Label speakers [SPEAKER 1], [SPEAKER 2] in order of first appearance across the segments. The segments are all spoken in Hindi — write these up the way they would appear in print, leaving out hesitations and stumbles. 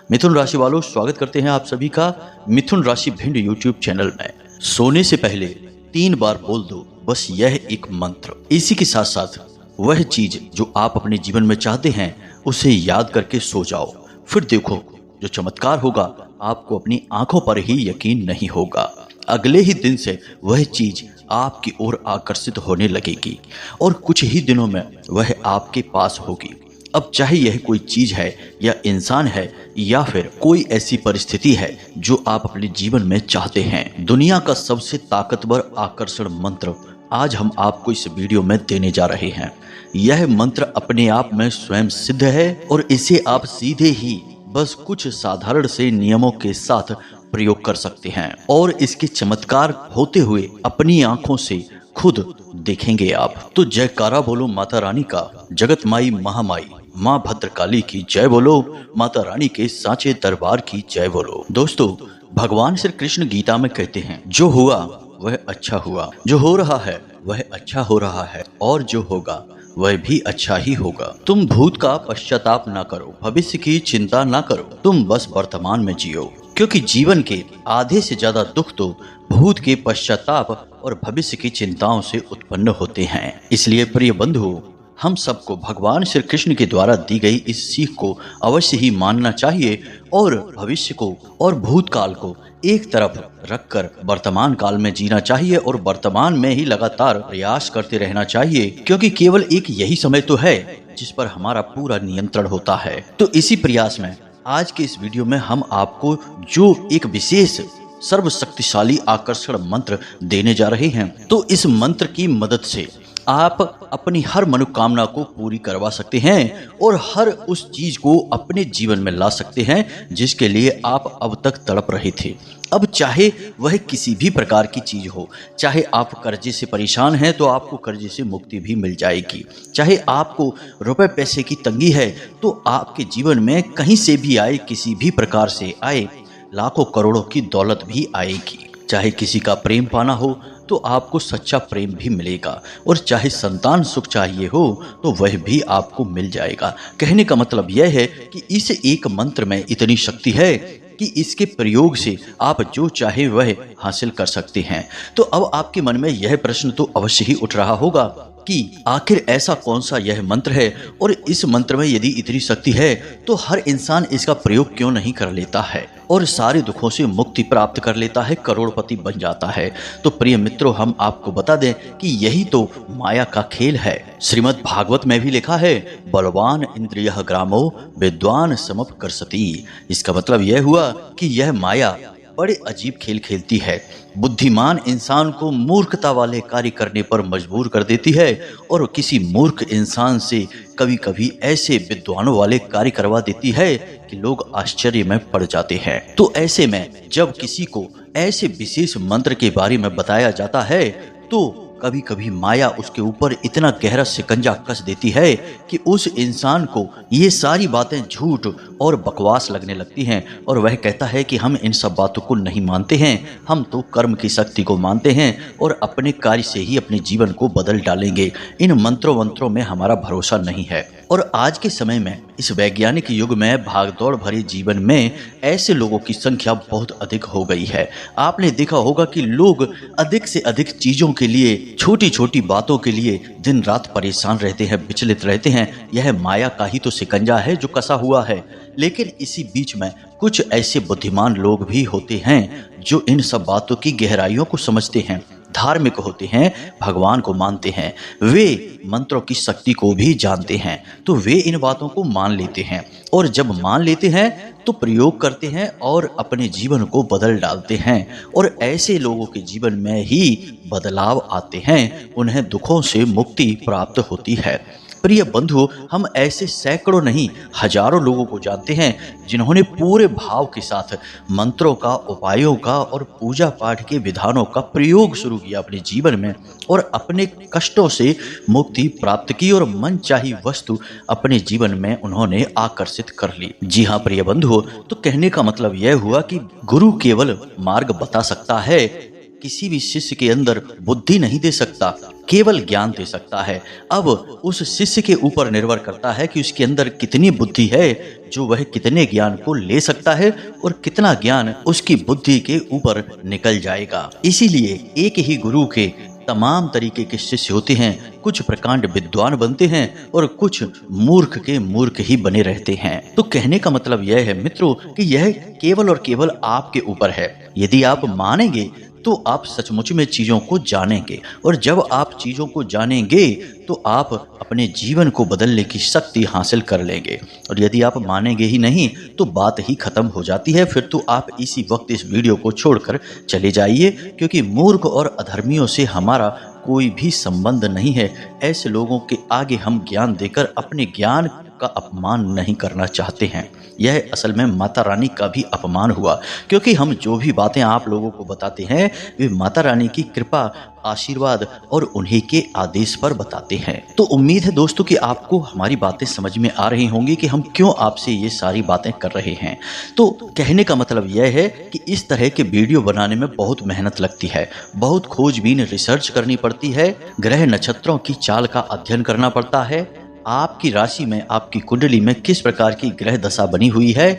[SPEAKER 1] मिथुन राशि वालों, स्वागत करते हैं आप सभी का मिथुन राशि भिंड यूट्यूब चैनल में। सोने से पहले 3 बार बोल दो बस यह एक मंत्र। इसी के साथ साथ वह चीज जो आप अपने जीवन में चाहते हैं उसे याद करके सो जाओ। फिर देखो जो चमत्कार होगा, आपको अपनी आंखों पर ही यकीन नहीं होगा। अगले ही दिन से वह चीज आपकी ओर आकर्षित होने लगेगी और कुछ ही दिनों में वह आपके पास होगी। अब चाहे यह कोई चीज है या इंसान है या फिर कोई ऐसी परिस्थिति है जो आप अपने जीवन में चाहते हैं। दुनिया का सबसे ताकतवर आकर्षण मंत्र आज हम आपको इस वीडियो में देने जा रहे हैं। यह मंत्र अपने आप में स्वयं सिद्ध है और इसे आप सीधे ही बस कुछ साधारण से नियमों के साथ प्रयोग कर सकते हैं और इसके चमत्कार होते हुए अपनी आंखों से खुद देखेंगे आप। तो जयकारा बोलो माता रानी का, जगत माई महामाई माँ भद्रकाली की जय बोलो, माता रानी के सांचे दरबार की जय बोलो। दोस्तों, भगवान श्री कृष्ण गीता में कहते हैं, जो हुआ वह अच्छा हुआ, जो हो रहा है वह अच्छा हो रहा है और जो होगा वह भी अच्छा ही होगा। तुम भूत का पश्चाताप ना करो, भविष्य की चिंता ना करो, तुम बस वर्तमान में जियो, क्योंकि जीवन के आधे से ज्यादा दुख तो भूत के पश्चाताप और भविष्य की चिंताओं से उत्पन्न होते हैं। इसलिए प्रिय बंधुओं, हम सबको भगवान श्री कृष्ण के द्वारा दी गई इस सीख को अवश्य ही मानना चाहिए और भविष्य को और भूतकाल को एक तरफ रखकर वर्तमान काल में जीना चाहिए और वर्तमान में ही लगातार प्रयास करते रहना चाहिए, क्योंकि केवल एक यही समय तो है जिस पर हमारा पूरा नियंत्रण होता है। तो इसी प्रयास में आज के इस वीडियो में हम आपको जो एक विशेष सर्वशक्तिशाली आकर्षण मंत्र देने जा रहे हैं, तो इस मंत्र की मदद से आप अपनी हर मनोकामना को पूरी करवा सकते हैं और हर उस चीज को अपने जीवन में ला सकते हैं जिसके लिए आप अब तक तड़प रहे थे। अब चाहे वह किसी भी प्रकार की चीज हो, चाहे आप कर्जे से परेशान हैं तो आपको कर्जे से मुक्ति भी मिल जाएगी, चाहे आपको रुपए पैसे की तंगी है तो आपके जीवन में कहीं से भी आए, किसी भी प्रकार से आए, लाखों करोड़ों की दौलत भी आएगी। चाहे किसी का प्रेम पाना हो तो आपको सच्चा प्रेम भी मिलेगा और चाहे संतान सुख चाहिए हो तो वह भी आपको मिल जाएगा। कहने का मतलब यह है कि इस एक मंत्र में इतनी शक्ति है कि इसके प्रयोग से आप जो चाहे वह हासिल कर सकते हैं। तो अब आपके मन में यह प्रश्न तो अवश्य ही उठ रहा होगा कि आखिर ऐसा कौन सा यह मंत्र है और इस मंत्र में यदि इतनी शक्ति है तो हर इंसान इसका प्रयोग क्यों नहीं कर लेता है और सारे दुखों से मुक्ति प्राप्त कर लेता है, करोड़पति बन जाता है। तो प्रिय मित्रों, हम आपको बता दें कि यही तो माया का खेल है। श्रीमद् भागवत में भी लिखा है, बलवान इंद्रियः ग्रामो विद्वान समपकर्षति। इसका मतलब यह हुआ कि यह माया बड़े अजीब खेल खेलती है। बुद्धिमान इंसान को मूर्खता वाले कार्य करने पर मजबूर कर देती है और किसी मूर्ख इंसान से कभी कभी ऐसे विद्वानों वाले कार्य करवा देती है कि लोग आश्चर्य में पड़ जाते हैं। तो ऐसे में जब किसी को ऐसे विशेष मंत्र के बारे में बताया जाता है तो कभी कभी माया उसके ऊपर इतना गहरा शिकंजा कस देती है कि उस इंसान को ये सारी बातें झूठ और बकवास लगने लगती हैं और वह कहता है कि हम इन सब बातों को नहीं मानते हैं, हम तो कर्म की शक्ति को मानते हैं और अपने कार्य से ही अपने जीवन को बदल डालेंगे, इन मंत्रों में हमारा भरोसा नहीं है। और आज के समय में इस वैज्ञानिक युग में भागदौड़ भरे जीवन में ऐसे लोगों की संख्या बहुत अधिक हो गई है। आपने देखा होगा कि लोग अधिक से अधिक चीजों के लिए, छोटी छोटी बातों के लिए दिन रात परेशान रहते हैं, विचलित रहते हैं। यह माया का ही तो शिकंजा है जो कसा हुआ है। लेकिन इसी बीच में कुछ ऐसे बुद्धिमान लोग भी होते हैं जो इन सब बातों की गहराइयों को समझते हैं, धार्मिक होते हैं, भगवान को मानते हैं, वे मंत्रों की शक्ति को भी जानते हैं। तो वे इन बातों को मान लेते हैं और जब मान लेते हैं तो प्रयोग करते हैं और अपने जीवन को बदल डालते हैं और ऐसे लोगों के जीवन में ही बदलाव आते हैं, उन्हें दुखों से मुक्ति प्राप्त होती है। प्रिय बंधु, हम ऐसे सैकड़ों नहीं हजारों लोगों को जानते हैं जिन्होंने पूरे भाव के साथ मंत्रों का, उपायों का और पूजा पाठ के विधानों का प्रयोग शुरू किया अपने जीवन में और अपने कष्टों से मुक्ति प्राप्त की और मनचाही वस्तु अपने जीवन में उन्होंने आकर्षित कर ली। जी हाँ प्रिय बंधु, तो कहने का मतलब यह हुआ कि गुरु केवल मार्ग बता सकता है, किसी भी शिष्य के अंदर बुद्धि नहीं दे सकता, केवल ज्ञान दे सकता है। अब उस शिष्य के ऊपर निर्भर करता है कि उसके अंदर कितनी बुद्धि है, जो वह कितने ज्ञान को ले सकता है और कितना ज्ञान उसकी बुद्धि के ऊपर निकल जाएगा। इसीलिए एक ही गुरु के तमाम तरीके के शिष्य होते हैं। कुछ प्रकांड विद्वान बनते हैं और कुछ मूर्ख के मूर्ख ही बने रहते हैं। तो कहने का मतलब यह है मित्रों कि यह केवल और केवल आपके ऊपर है। यदि आप मानेंगे तो आप सचमुच में चीज़ों को जानेंगे, और जब आप चीज़ों को जानेंगे तो आप अपने जीवन को बदलने की शक्ति हासिल कर लेंगे। और यदि आप मानेंगे ही नहीं तो बात ही खत्म हो जाती है। फिर तो आप इसी वक्त इस वीडियो को छोड़कर चले जाइए, क्योंकि मूर्ख और अधर्मियों से हमारा कोई भी संबंध नहीं है। ऐसे लोगों के आगे हम ज्ञान देकर अपने ज्ञान का अपमान नहीं करना चाहते हैं। यह असल में माता रानी का भी अपमान हुआ, क्योंकि हम जो भी बातें आप लोगों को बताते हैं वे माता रानी की कृपा, आशीर्वाद और उन्हीं के आदेश पर बताते हैं। तो उम्मीद है दोस्तों कि आपको हमारी बातें समझ में आ रही होंगी कि हम क्यों आपसे ये सारी बातें कर रहे हैं। तो कहने का मतलब यह है कि इस तरह के वीडियो बनाने में बहुत मेहनत लगती है, बहुत खोजबीन रिसर्च करनी पड़ती है, ग्रह नक्षत्रों की चाल का अध्ययन करना पड़ता है, आपकी राशि में, आपकी कुंडली में किस प्रकार की ग्रह दशा बनी हुई है,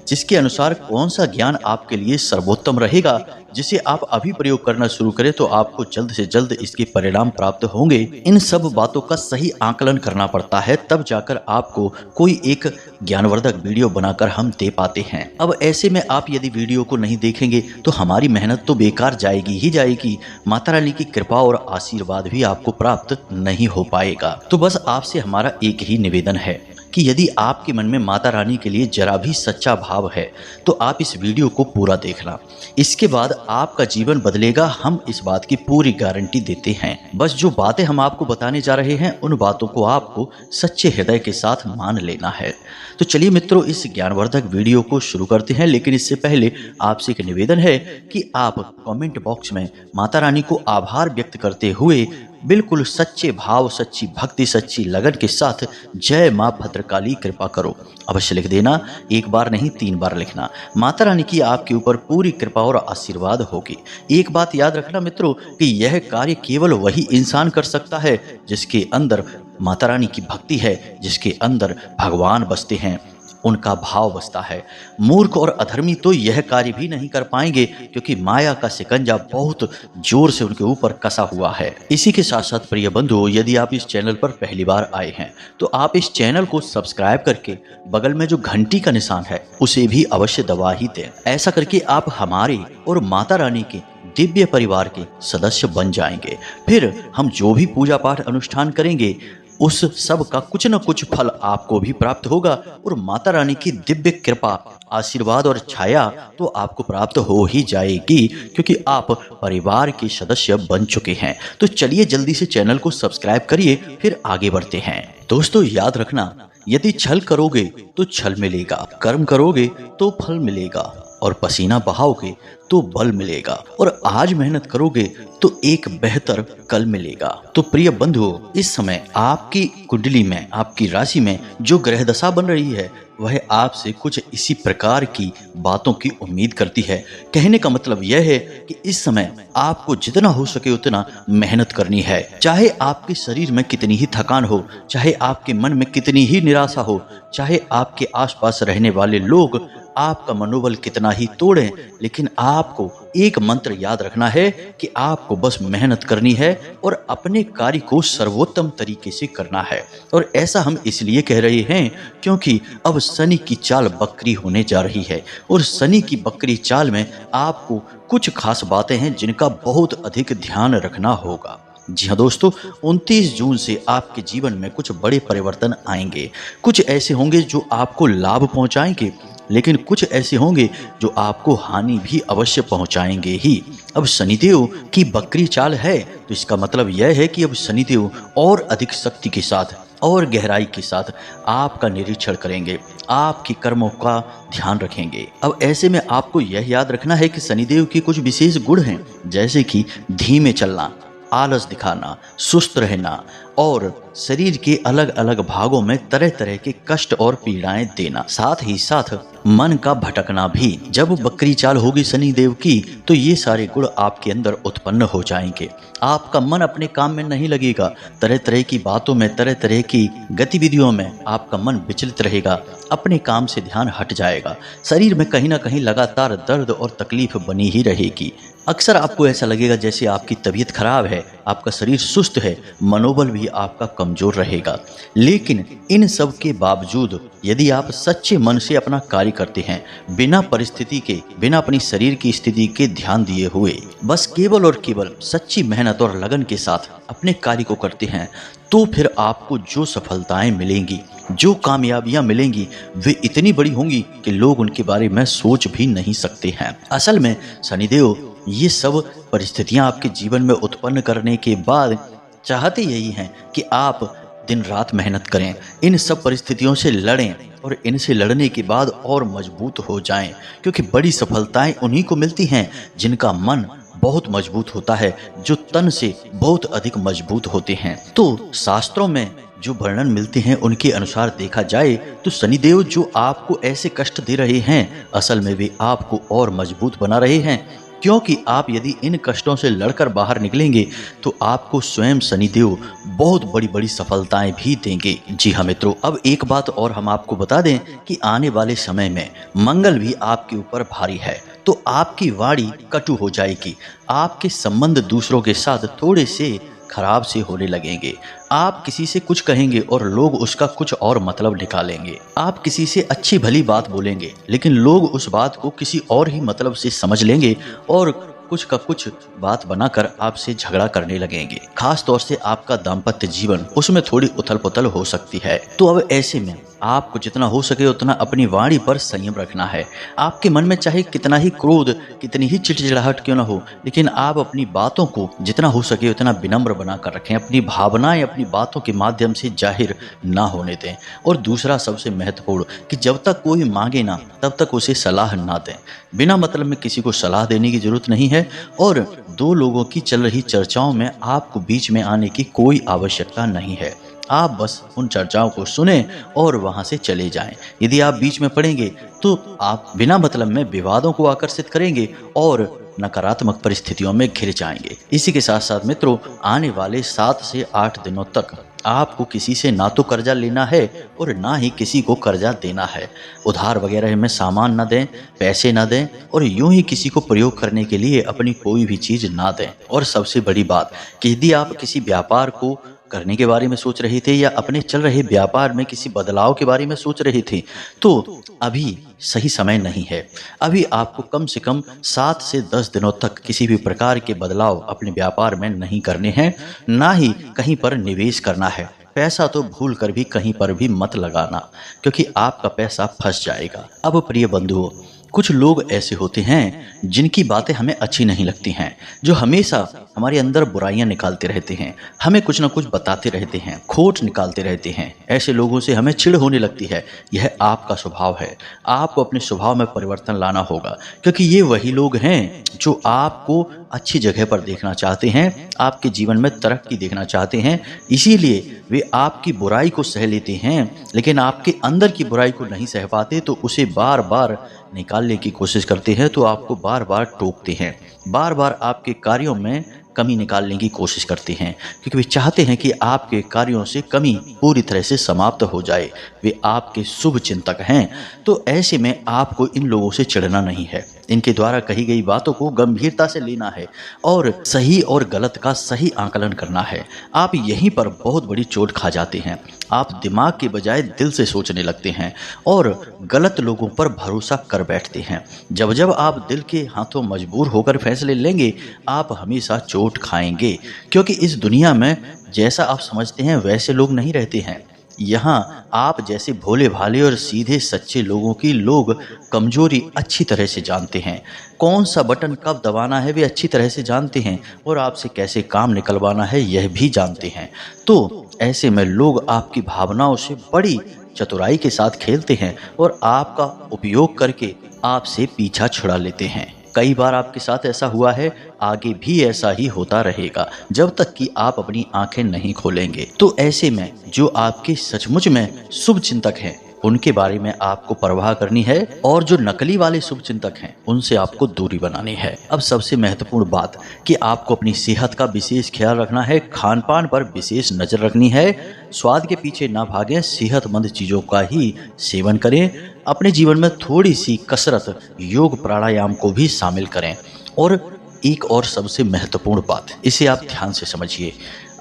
[SPEAKER 1] जिसके अनुसार कौन सा ज्ञान आपके लिए सर्वोत्तम रहेगा, जिसे आप अभी प्रयोग करना शुरू करें तो आपको जल्द से जल्द इसके परिणाम प्राप्त होंगे। इन सब बातों का सही आकलन करना पड़ता है, तब जाकर आपको कोई एक ज्ञानवर्धक वीडियो बनाकर हम दे पाते हैं। अब ऐसे में आप यदि वीडियो को नहीं देखेंगे तो हमारी मेहनत तो बेकार जाएगी ही जाएगी, माता रानी की कृपा और आशीर्वाद भी आपको प्राप्त नहीं हो पाएगा। तो बस आपसे हमारा एक ही निवेदन है कि यदि आपके मन में माता रानी के लिए जरा भी सच्चा भाव है तो आप इस वीडियो को पूरा देखना। इसके बाद आपका जीवन बदलेगा, हम इस बात की पूरी गारंटी देते हैं। बस जो बातें हम आपको बताने जा रहे हैं उन बातों को आपको सच्चे हृदय के साथ मान लेना है। तो चलिए मित्रों, इस ज्ञानवर्धक वीडियो को शुरू करते हैं। लेकिन इससे पहले आपसे एक निवेदन है कि आप कमेंट बॉक्स में माता रानी को आभार व्यक्त करते हुए बिल्कुल सच्चे भाव, सच्ची भक्ति, सच्ची लगन के साथ जय माँ भद्रकाली कृपा करो अवश्य लिख देना। एक बार नहीं 3 बार लिखना। माता रानी की आपके ऊपर पूरी कृपा और आशीर्वाद होगी। एक बात याद रखना मित्रों कि यह कार्य केवल वही इंसान कर सकता है जिसके अंदर माता रानी की भक्ति है, जिसके अंदर भगवान बसते हैं, उनका भाव बसता है। मूर्ख और अधर्मी तो यह कार्य भी नहीं कर पाएंगे, क्योंकि माया का शिकंजा बहुत जोर से उनके ऊपर कसा हुआ है। इसी के साथ साथ प्रिय बंधुओं, यदि आप इस चैनल पर पहली बार आए हैं तो आप इस चैनल को सब्सक्राइब करके बगल में जो घंटी का निशान है उसे भी अवश्य दबा ही दें। ऐसा करके आप हमारे और माता रानी के दिव्य परिवार के सदस्य बन जाएंगे। फिर हम जो भी पूजा पाठ अनुष्ठान करेंगे उस सब का कुछ न कुछ फल आपको भी प्राप्त होगा, और माता रानी की दिव्य कृपा, आशीर्वाद और छाया तो आपको प्राप्त हो ही जाएगी, क्योंकि आप परिवार के सदस्य बन चुके हैं। तो चलिए जल्दी से चैनल को सब्सक्राइब करिए, फिर आगे बढ़ते हैं। दोस्तों याद रखना, यदि छल करोगे तो छल मिलेगा, कर्म करोगे तो फल मिलेगा, और पसीना बहाओगे तो बल मिलेगा, और आज मेहनत करोगे तो एक बेहतर कल मिलेगा। तो प्रिय बंधुओं, इस समय आपकी कुंडली में, आपकी राशि में जो ग्रह दशा बन रही है वह आपसे कुछ इसी प्रकार की बातों की उम्मीद करती है। कहने का मतलब यह है कि इस समय आपको जितना हो सके उतना मेहनत करनी है। चाहे आपके शरीर में कितनी ही थकान हो, चाहे आपके मन में कितनी ही निराशा हो, चाहे आपके आसपास रहने वाले लोग आपका मनोबल कितना ही तोड़ें, लेकिन आपको एक मंत्र याद रखना है कि आपको बस मेहनत करनी है और अपने कार्य को सर्वोत्तम तरीके से करना है। और ऐसा हम इसलिए कह रहे हैं क्योंकि अब शनि की चाल बकरी होने जा रही है, और शनि की बकरी चाल में आपको कुछ खास बातें हैं जिनका बहुत अधिक ध्यान रखना होगा। जी हाँ दोस्तों, 29 जून से आपके जीवन में कुछ बड़े परिवर्तन आएंगे। कुछ ऐसे होंगे जो आपको लाभ पहुंचाएंगे, लेकिन कुछ ऐसे होंगे जो आपको हानि भी अवश्य पहुंचाएंगे ही। अब शनिदेव की बकरी चाल है तो इसका मतलब यह है कि अब शनिदेव और अधिक शक्ति के साथ और गहराई के साथ आपका निरीक्षण करेंगे, आपके कर्मों का ध्यान रखेंगे। अब ऐसे में आपको यह याद रखना है कि शनिदेव के कुछ विशेष गुण हैं, जैसे कि धीमे चलना, आलस दिखाना, सुस्त रहना, और शरीर के अलग अलग भागों में तरह तरह के कष्ट और पीड़ाएं देना, साथ ही साथ मन का भटकना भी। जब बकरी चाल होगी शनि देव की तो ये सारे गुण आपके अंदर उत्पन्न हो जाएंगे। आपका मन अपने काम में नहीं लगेगा, तरह तरह की बातों में, तरह तरह की गतिविधियों में आपका मन विचलित रहेगा, अपने काम से ध्यान हट जाएगा। शरीर में कहीं ना कहीं लगातार दर्द और तकलीफ बनी ही रहेगी। अक्सर आपको ऐसा लगेगा जैसे आपकी तबीयत खराब है, आपका शरीर सुस्त है, मनोबल भी आपका कमजोर रहेगा। लेकिन इन सब के बावजूद यदि आप सच्चे मन से अपना कार्य करते हैं, बिना परिस्थिति के, बिना अपनी शरीर की स्थिति के ध्यान दिए हुए, बस केवल और केवल सच्ची मेहनत और लगन के साथ अपने कार्य को करते हैं, तो फिर आपको जो सफलताएं मिलेंगी, जो कामयाबियां मिलेंगी, वे इतनी बड़ी होंगी कि लोग उनके बारे में सोच भी नहीं सकते हैं। असल में शनिदेव ये सब परिस्थितियां आपके जीवन में उत्पन्न करने के बाद चाहते यही हैं कि आप दिन रात मेहनत करें, इन सब परिस्थितियों से लड़ें और इनसे लड़ने के बाद और मजबूत हो जाएं, क्योंकि बड़ी सफलताएं उन्हीं को मिलती हैं जिनका मन बहुत मजबूत होता है, जो तन से बहुत अधिक मजबूत होते हैं। तो शास्त्रों में जो वर्णन मिलते हैं उनके अनुसार देखा जाए तो शनिदेव जो आपको ऐसे कष्ट दे रहे हैं, असल में वे आपको और मजबूत बना रहे हैं, क्योंकि आप यदि इन कष्टों से लड़कर बाहर निकलेंगे तो आपको स्वयं शनिदेव बहुत बड़ी बड़ी सफलताएं भी देंगे। जी हाँ मित्रों, अब एक बात और हम आपको बता दें कि आने वाले समय में मंगल भी आपके ऊपर भारी है, तो आपकी वाणी कटु हो जाएगी, आपके संबंध दूसरों के साथ थोड़े से खराब से होने लगेंगे। आप किसी से कुछ कहेंगे और लोग उसका कुछ और मतलब निकालेंगे। आप किसी से अच्छी भली बात बोलेंगे लेकिन लोग उस बात को किसी और ही मतलब से समझ लेंगे और कुछ का कुछ बात बनाकर आपसे झगड़ा करने लगेंगे। खास तौर से आपका दाम्पत्य जीवन, उसमें थोड़ी उथल पुथल हो सकती है। तो अब ऐसे में आपको जितना हो सके उतना अपनी वाणी पर संयम रखना है। आपके मन में चाहे कितना ही क्रोध, कितनी ही चिड़चिड़ाहट क्यों न हो, लेकिन आप अपनी बातों को जितना हो सके उतना विनम्र बनाकर रखें। अपनी भावनाएं अपनी बातों के माध्यम से जाहिर ना होने दें। और दूसरा सबसे महत्वपूर्ण कि जब तक कोई मांगे ना तब तक उसे सलाह ना दें। बिना मतलब में किसी को सलाह देने की जरूरत नहीं है और दो लोगों की चल रही चर्चाओं में आपको बीच में आने की कोई आवश्यकता नहीं है। आप बस उन चर्चाओं को सुने और वहां से चले जाएं। यदि आप बीच में पड़ेंगे तो आप बिना मतलब में विवादों को आकर्षित करेंगे और नकारात्मक परिस्थितियों में घिर जाएंगे। इसी के साथ साथ मित्रों, आने वाले 7 से 8 दिनों तक आपको किसी से ना तो कर्जा लेना है और ना ही किसी को कर्जा देना है। उधार वगैरह में सामान ना दें, पैसे ना दें और यूं ही किसी को प्रयोग करने के लिए अपनी कोई भी चीज ना दें। और सबसे बड़ी बात कि यदि आप किसी व्यापार को करने के बारे में सोच रहे थे या अपने चल रहे व्यापार में किसी बदलाव के बारे में सोच रहे थे, तो अभी सही समय नहीं है। अभी आपको कम से कम 7 से 10 दिनों तक किसी भी प्रकार के बदलाव अपने व्यापार में नहीं करने हैं, ना ही कहीं पर निवेश करना है। पैसा तो भूल कर भी कहीं पर भी मत लगाना, क्योंकि आपका पैसा फंस जाएगा। अब प्रिय बंधुओं, कुछ लोग ऐसे होते हैं जिनकी बातें हमें अच्छी नहीं लगती हैं, जो हमेशा हमारे अंदर बुराइयां निकालते रहते हैं, हमें कुछ न कुछ बताते रहते हैं, खोट निकालते रहते हैं। ऐसे लोगों से हमें चिढ़ होने लगती है। यह आपका स्वभाव है, आपको अपने स्वभाव में परिवर्तन लाना होगा, क्योंकि ये वही लोग हैं जो आपको अच्छी जगह पर देखना चाहते हैं, आपके जीवन में तरक्की देखना चाहते हैं। इसीलिए वे आपकी बुराई को सह लेते हैं, लेकिन आपके अंदर की बुराई को नहीं सह पाते तो उसे बार बार निकालने की कोशिश करते हैं, तो आपको बार बार टोकते हैं, बार बार आपके कार्यों में कमी निकालने की कोशिश करते हैं, क्योंकि वे चाहते हैं कि आपके कार्यों से कमी पूरी तरह से समाप्त हो जाए। वे आपके शुभ चिंतक हैं। तो ऐसे में आपको इन लोगों से चिढ़ना नहीं है, इनके द्वारा कही गई बातों को गंभीरता से लेना है और सही और गलत का सही आकलन करना है। आप यहीं पर बहुत बड़ी चोट खा जाते हैं। आप दिमाग के बजाय दिल से सोचने लगते हैं और गलत लोगों पर भरोसा कर बैठते हैं। जब जब आप दिल के हाथों मजबूर होकर फैसले लेंगे, आप हमेशा चोट खाएंगे, क्योंकि इस दुनिया में जैसा आप समझते हैं वैसे लोग नहीं रहते हैं। यहाँ आप जैसे भोले भाले और सीधे सच्चे लोगों की लोग कमजोरी अच्छी तरह से जानते हैं। कौन सा बटन कब दबाना है वे अच्छी तरह से जानते हैं और आपसे कैसे काम निकलवाना है यह भी जानते हैं। तो ऐसे में लोग आपकी भावनाओं से बड़ी चतुराई के साथ खेलते हैं और आपका उपयोग करके आपसे पीछा छुड़ा लेते हैं। कई बार आपके साथ ऐसा हुआ है, आगे भी ऐसा ही होता रहेगा जब तक कि आप अपनी आंखें नहीं खोलेंगे। तो ऐसे में जो आपके सचमुच में शुभ चिंतक हैं उनके बारे में आपको परवाह करनी है, और जो नकली वाले शुभ चिंतक हैं उनसे आपको दूरी बनानी है। अब सबसे महत्वपूर्ण बात कि आपको अपनी सेहत का विशेष ख्याल रखना है, खान पान पर विशेष नजर रखनी है, स्वाद के पीछे ना भागें, सेहतमंद चीजों का ही सेवन करें, अपने जीवन में थोड़ी सी कसरत, योग, प्राणायाम को भी शामिल करें। और एक और सबसे महत्वपूर्ण बात, इसे आप ध्यान से समझिए,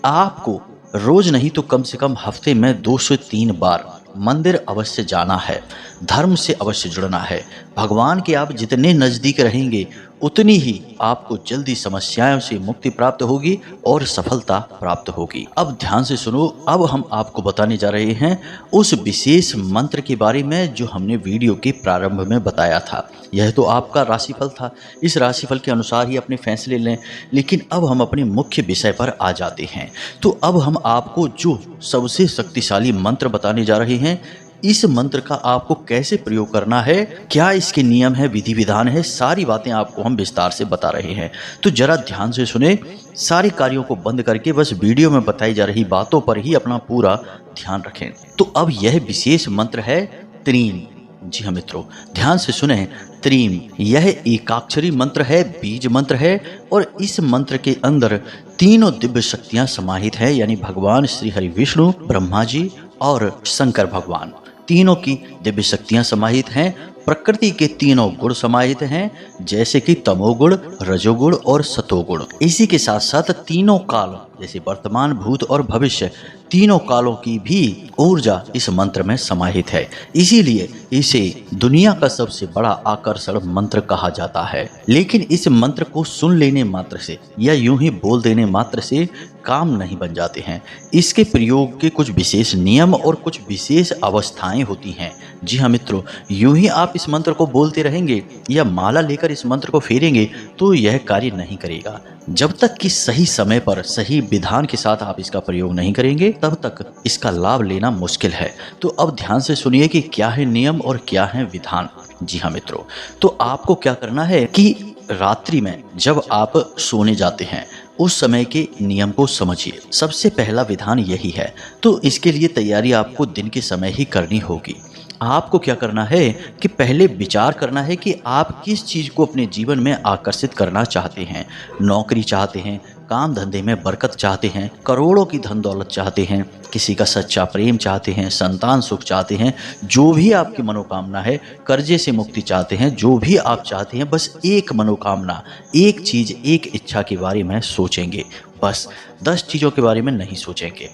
[SPEAKER 1] आपको रोज नहीं तो कम से कम हफ्ते में 2 से 3 बार मंदिर अवश्य जाना है, धर्म से अवश्य जुड़ना है। भगवान के आप जितने नजदीक रहेंगे उतनी ही आपको जल्दी समस्याओं से मुक्ति प्राप्त होगी और सफलता प्राप्त होगी। अब ध्यान से सुनो, अब हम आपको बताने जा रहे हैं उस विशेष मंत्र के बारे में जो हमने वीडियो के प्रारंभ में बताया था। यह तो आपका राशिफल था, इस राशिफल के अनुसार ही अपने फैसले लें। लेकिन अब हम अपने मुख्य विषय पर आ जाते हैं। तो अब हम आपको जो सबसे शक्तिशाली मंत्र बताने जा रहे हैं, इस मंत्र का आपको कैसे प्रयोग करना है, क्या इसके नियम है, विधि विधान है, सारी बातें आपको हम विस्तार से बता रहे हैं। तो जरा ध्यान से सुने, सारे कार्यों को बंद करके बस वीडियो में बताई जा रही बातों पर ही अपना पूरा ध्यान रखें। तो अब यह विशेष मंत्र है त्रीम। जी हाँ मित्रों, ध्यान से सुने, त्रीम यह एकाक्षरी मंत्र है, बीज मंत्र है, और इस मंत्र के अंदर तीनों दिव्य शक्तियां समाहित है, यानी भगवान श्री हरि विष्णु, ब्रह्मा जी और शंकर भगवान, तीनों की दिव्य शक्तियां समाहित हैं। प्रकृति के तीनों गुण समाहित हैं, जैसे कि तमोगुण, रजोगुण और सतोगुण। इसी के साथ साथ तीनों काल, जैसे वर्तमान, भूत और भविष्य, तीनों कालों की भी ऊर्जा इस मंत्र में समाहित है। इसीलिए इसे दुनिया का सबसे बड़ा आकर्षण मंत्र कहा जाता है। लेकिन इस मंत्र को सुन लेने मात्र से या यूं ही बोल देने मात्र से काम नहीं बन जाते हैं। इसके प्रयोग के कुछ विशेष नियम और कुछ विशेष अवस्थाएं होती हैं। जी हाँ मित्रों, यूं ही आप इस मंत्र को बोलते रहेंगे या माला लेकर इस मंत्र को फेरेंगे तो यह कार्य नहीं करेगा। जब तक कि सही समय पर सही विधान के साथ आप इसका प्रयोग नहीं करेंगे तब तक इसका लाभ लेना मुश्किल है। तो अब ध्यान से सुनिए कि क्या है नियम और क्या है विधान। जी हाँ मित्रों, तो आपको क्या करना है कि रात्रि में जब आप सोने जाते हैं उस समय के नियम को समझिए। सबसे पहला विधान यही है। तो इसके लिए तैयारी आपको दिन के समय ही करनी होगी। आपको क्या करना है कि पहले विचार करना है कि आप किस चीज़ को अपने जीवन में आकर्षित करना चाहते हैं। नौकरी चाहते हैं, काम धंधे में बरकत चाहते हैं, करोड़ों की धन दौलत चाहते हैं, किसी का सच्चा प्रेम चाहते हैं, संतान सुख चाहते हैं, जो भी आपकी मनोकामना है, कर्जे से मुक्ति चाहते हैं, जो भी आप चाहते हैं, बस एक मनोकामना, एक चीज़, एक इच्छा के बारे में सोचेंगे। बस 10 चीज़ों के बारे में नहीं सोचेंगे।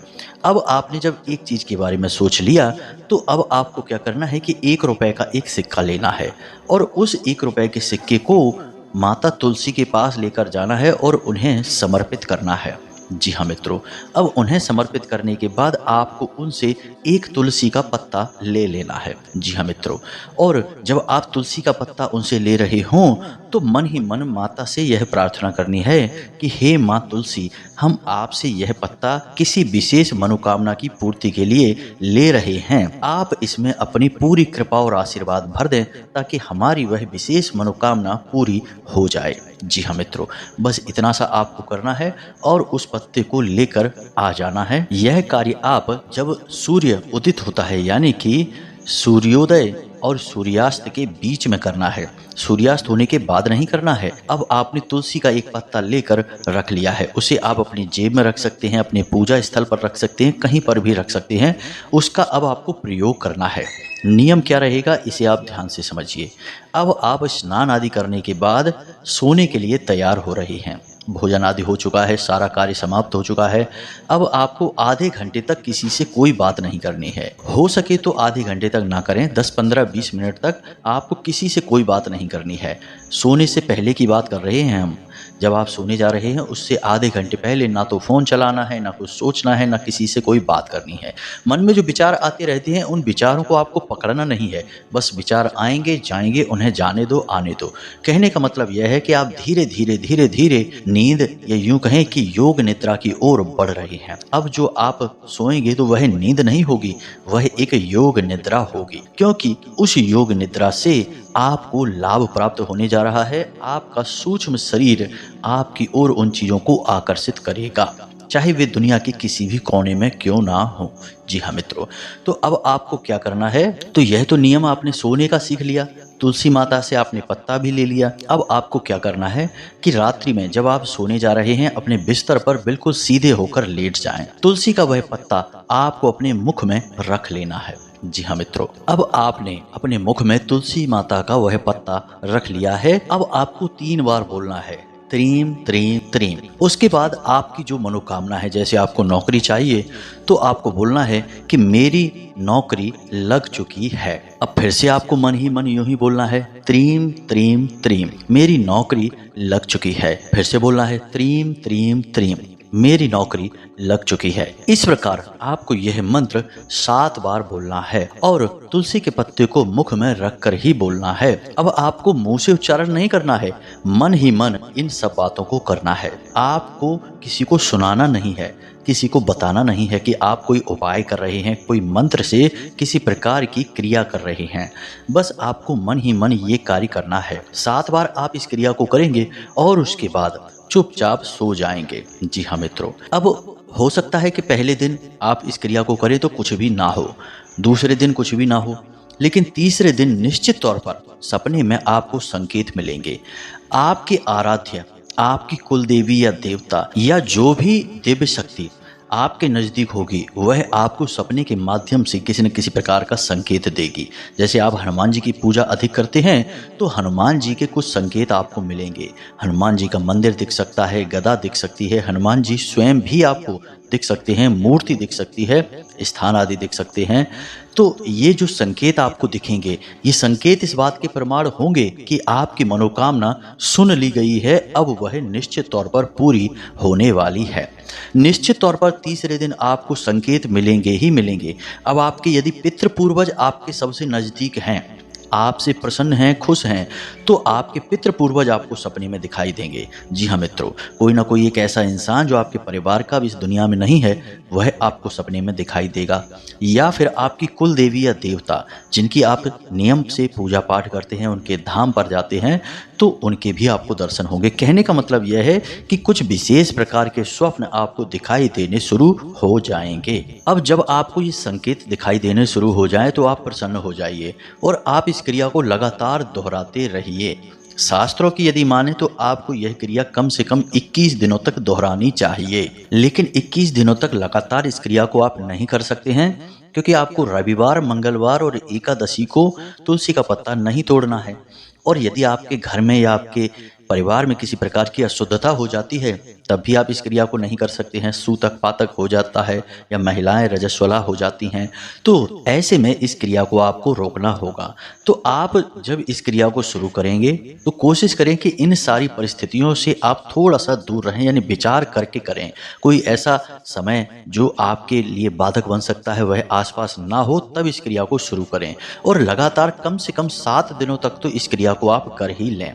[SPEAKER 1] अब आपने जब एक चीज़ के बारे में सोच लिया तो अब आपको क्या करना है कि 1 रुपए का एक सिक्का लेना है और उस 1 रुपए के सिक्के को माता तुलसी के पास लेकर जाना है और उन्हें समर्पित करना है। जी हाँ मित्रों, अब उन्हें समर्पित करने के बाद आपको उनसे एक तुलसी का पत्ता ले लेना है। जी हाँ मित्रों, और जब आप तुलसी का पत्ता उनसे ले रहे हों तो मन ही मन माता से यह प्रार्थना करनी है कि हे माँ तुलसी, हम आपसे यह पत्ता किसी विशेष मनोकामना की पूर्ति के लिए ले रहे हैं। आप इसमें अपनी पूरी कृपा और आशीर्वाद भर दें ताकि हमारी वह विशेष मनोकामना पूरी हो जाए। जी हाँ मित्रों, बस इतना सा आपको करना है और उस पत्ते को लेकर आ जाना है। यह कार्य आप जब सूर्य उदित होता है, यानी कि सूर्योदय और सूर्यास्त के बीच में करना है, सूर्यास्त होने के बाद नहीं करना है। अब आपने तुलसी का एक पत्ता लेकर रख लिया है, उसे आप अपनी जेब में रख सकते हैं, अपने पूजा स्थल पर रख सकते हैं, कहीं पर भी रख सकते हैं। उसका अब आपको प्रयोग करना है। नियम क्या रहेगा इसे आप ध्यान से समझिए। अब आप स्नान आदि करने के बाद सोने के लिए तैयार हो रहे हैं, भोजन आदि हो चुका है, सारा कार्य समाप्त हो चुका है। अब आपको आधे घंटे तक किसी से कोई बात नहीं करनी है। हो सके तो आधे घंटे तक ना करें, 10, 15, 20 मिनट तक आपको किसी से कोई बात नहीं करनी है। सोने से पहले की बात कर रहे हैं हम। जब आप सोने जा रहे हैं उससे आधे घंटे पहले ना तो फ़ोन चलाना है, ना कुछ सोचना है, ना किसी से कोई बात करनी है। मन में जो विचार आते रहते हैं उन विचारों को आपको पकड़ना नहीं है। बस विचार आएंगे जाएंगे, उन्हें जाने दो, आने दो। कहने का मतलब यह है कि आप धीरे धीरे धीरे धीरे नींद या यूं कहें कि योग निद्रा की ओर बढ़ रहे हैं। अब जो आप सोएंगे तो वह नींद नहीं होगी, वह एक योग निद्रा होगी, क्योंकि उस योग निद्रा से आपको लाभ प्राप्त होने जा रहा है। आपका सूक्ष्म शरीर आपकी ओर उन चीजों को आकर्षित करेगा, चाहे वे दुनिया के किसी भी कोने में क्यों ना हो। जी हाँ मित्रों, तो अब आपको क्या करना है, तो यह तो नियम आपने सोने का सीख लिया, तुलसी माता से आपने पत्ता भी ले लिया। अब आपको क्या करना है कि रात्रि में जब आप सोने जा रहे हैं अपने बिस्तर पर बिल्कुल सीधे होकर लेट जाएं। तुलसी का वह पत्ता आपको अपने मुख में रख लेना है। जी हाँ मित्रों, अब आपने अपने मुख में तुलसी माता का वह पत्ता रख लिया है। अब आपको 3 बार बोलना है, त्रीम त्रीम त्रीम। उसके बाद आपकी जो मनोकामना है, जैसे आपको नौकरी चाहिए तो आपको बोलना है कि मेरी नौकरी लग चुकी है। अब फिर से आपको मन ही मन यूं ही बोलना है, त्रीम त्रीम त्रीम, मेरी नौकरी लग चुकी है। फिर से बोलना है, त्रीम त्रीम त्रीम, मेरी नौकरी लग चुकी है। इस प्रकार आपको यह मंत्र 7 बार बोलना है और तुलसी के पत्ते को मुख में रखकर ही बोलना है। अब आपको मुंह से उच्चारण नहीं करना है, मन ही मन इन सब बातों को करना है। आपको किसी को सुनाना नहीं है, किसी को बताना नहीं है कि आप कोई उपाय कर रहे हैं, कोई मंत्र से किसी प्रकार की क्रिया कर रहे हैं। बस आपको मन ही मन ये कार्य करना है। 7 बार आप इस क्रिया को करेंगे और उसके बाद चुपचाप सो जाएंगे। जी हाँ मित्रों, अब हो सकता है कि पहले दिन आप इस क्रिया को करें तो कुछ भी ना हो, दूसरे दिन कुछ भी ना हो, लेकिन तीसरे दिन निश्चित तौर पर सपने में आपको संकेत मिलेंगे। आपके आराध्य, आपकी कुल देवी या देवता या जो भी दिव्य शक्ति आपके नज़दीक होगी, वह आपको सपने के माध्यम से किसी न किसी प्रकार का संकेत देगी। जैसे आप हनुमान जी की पूजा अधिक करते हैं तो हनुमान जी के कुछ संकेत आपको मिलेंगे। हनुमान जी का मंदिर दिख सकता है, गदा दिख सकती है, हनुमान जी स्वयं भी आपको दिख सकते हैं, मूर्ति दिख सकती है, स्थान आदि दिख सकते हैं। तो ये जो संकेत आपको दिखेंगे, ये संकेत इस बात के प्रमाण होंगे कि आपकी मनोकामना सुन ली गई है, अब वह निश्चित तौर पर पूरी होने वाली है। निश्चित तौर पर तीसरे दिन आपको संकेत मिलेंगे ही मिलेंगे। अब आपके यदि पितृ पूर्वज आपके सबसे नज़दीक हैं, आपसे प्रसन्न हैं, खुश हैं, तो आपके पितृ पूर्वज आपको सपने में दिखाई देंगे। जी हाँ मित्रों, कोई ना कोई एक ऐसा इंसान जो आपके परिवार का भी इस दुनिया में नहीं है, वह आपको सपने में दिखाई देगा। या फिर आपकी कुल देवी या देवता जिनकी आप नियम से पूजा पाठ करते हैं, उनके धाम पर जाते हैं, तो उनके भी आपको दर्शन होंगे। कहने का मतलब यह है कि कुछ विशेष प्रकार के स्वप्न आपको दिखाई देने शुरू हो जाएंगे। अब जब आपको ये संकेत दिखाई देने शुरू हो जाए तो आप प्रसन्न हो जाइए और आप इस क्रिया को लगातार दोहराते रहिए। शास्त्रों की यदि माने तो आपको यह क्रिया कम से कम 21 दिनों तक दोहरानी चाहिए। लेकिन 21 दिनों तक लगातार इस क्रिया को आप नहीं कर सकते हैं, क्योंकि आपको रविवार, मंगलवार और एकादशी को तुलसी का पत्ता नहीं तोड़ना है। और यदि आपके घर में या आपके परिवार में किसी प्रकार की अशुद्धता हो जाती है, तब भी आप इस क्रिया को नहीं कर सकते हैं। सूतक पातक हो जाता है या महिलाएं रजस्वला हो जाती हैं, तो ऐसे में इस क्रिया को आपको रोकना होगा। तो आप जब इस क्रिया को शुरू करेंगे तो कोशिश करें कि इन सारी परिस्थितियों से आप थोड़ा सा दूर रहें, यानी विचार करके करें। कोई ऐसा समय जो आपके लिए बाधक बन सकता है वह आसपास ना हो, तब इस क्रिया को शुरू करें। और लगातार कम से कम 7 दिनों तक तो इस क्रिया को आप कर ही लें,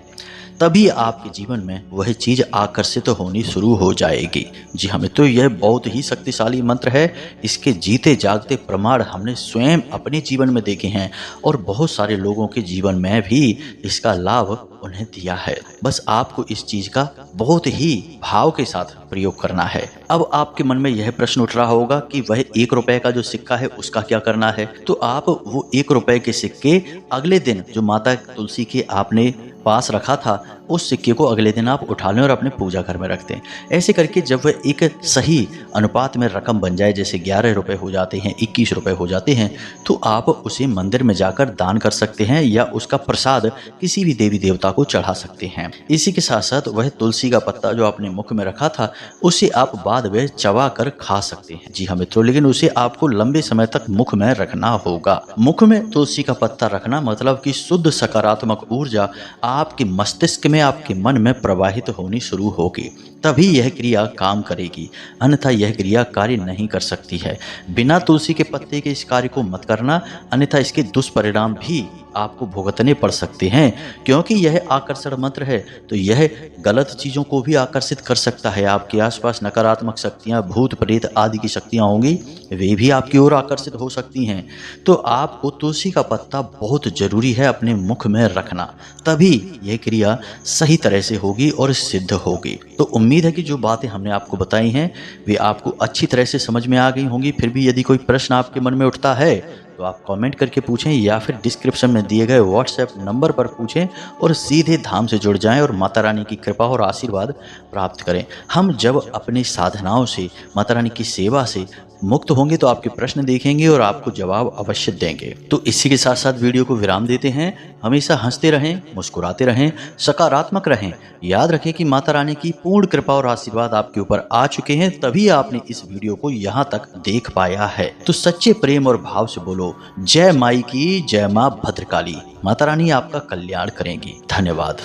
[SPEAKER 1] तभी आपके जीवन में वह चीज़ आकर्षित होनी शुरू हो जाएगी। जी हाँ मित्रों, यह बहुत ही शक्तिशाली मंत्र है। इसके जीते जागते प्रमाण हमने स्वयं अपने जीवन में देखे हैं और बहुत सारे लोगों के जीवन में भी इसका लाभ उन्हें दिया है। बस आपको इस चीज़ का बहुत ही भाव के साथ प्रयोग करना है। अब आपके मन में यह प्रश्न उठ रहा होगा कि वह 1 रुपए का जो सिक्का है उसका क्या करना है। तो आप वो 1 रुपए के सिक्के अगले दिन जो माता तुलसी के आपने पास रखा था, उस सिक्के को अगले दिन आप उठा लें और अपने पूजा घर में रख दें। ऐसे करके जब वह एक सही अनुपात में रकम बन जाए, जैसे 11 रुपए हो जाते हैं, 21 रुपए हो जाते हैं, तो आप उसे मंदिर में जाकर दान कर सकते हैं या उसका प्रसाद किसी भी देवी देवता को चढ़ा सकते हैं। इसी के साथ साथ वह तुलसी का पत्ता जो आपने मुख में रखा था, उसे आप बाद में चबा कर खा सकते हैं। जी हाँ मित्रों, लेकिन उसे आपको लंबे समय तक मुख में रखना होगा। मुख में तुलसी का पत्ता रखना मतलब कि शुद्ध सकारात्मक ऊर्जा आपके मस्तिष्क में, आपके मन में प्रवाहित होनी शुरू होगी, तभी यह क्रिया काम करेगी, अन्यथा यह क्रिया कार्य नहीं कर सकती है। बिना तुलसी के पत्ते के इस कार्य को मत करना, अन्यथा इसके दुष्परिणाम भी आपको भुगतने पड़ सकते हैं, क्योंकि यह आकर्षण मंत्र है तो यह गलत चीज़ों को भी आकर्षित कर सकता है। आपके आसपास नकारात्मक शक्तियाँ, भूत प्रेत आदि की शक्तियाँ होंगी, वे भी आपकी ओर आकर्षित हो सकती हैं। तो आपको तुलसी का पत्ता बहुत ज़रूरी है अपने मुख में रखना, तभी यह क्रिया सही तरह से होगी और सिद्ध होगी। तो उम्मीद है कि जो बातें हमने आपको बताई हैं वे आपको अच्छी तरह से समझ में आ गई होंगी। फिर भी यदि कोई प्रश्न आपके मन में उठता है तो आप कमेंट करके पूछें या फिर डिस्क्रिप्शन में दिए गए व्हाट्सएप नंबर पर पूछें और सीधे धाम से जुड़ जाएं और माता रानी की कृपा और आशीर्वाद प्राप्त करें। हम जब अपनी साधनाओं से, माता रानी की सेवा से मुक्त होंगे तो आपके प्रश्न देखेंगे और आपको जवाब अवश्य देंगे। तो इसी के साथ साथ वीडियो को विराम देते हैं। हमेशा हंसते रहें, मुस्कुराते रहें, सकारात्मक रहें। याद रखें कि माता रानी की पूर्ण कृपा और आशीर्वाद आपके ऊपर आ चुके हैं, तभी आपने इस वीडियो को यहाँ तक देख पाया है। तो सच्चे प्रेम और भाव से बोलो जय माई की, जय माँ भद्रकाली। माता रानी आपका कल्याण करेंगी। धन्यवाद।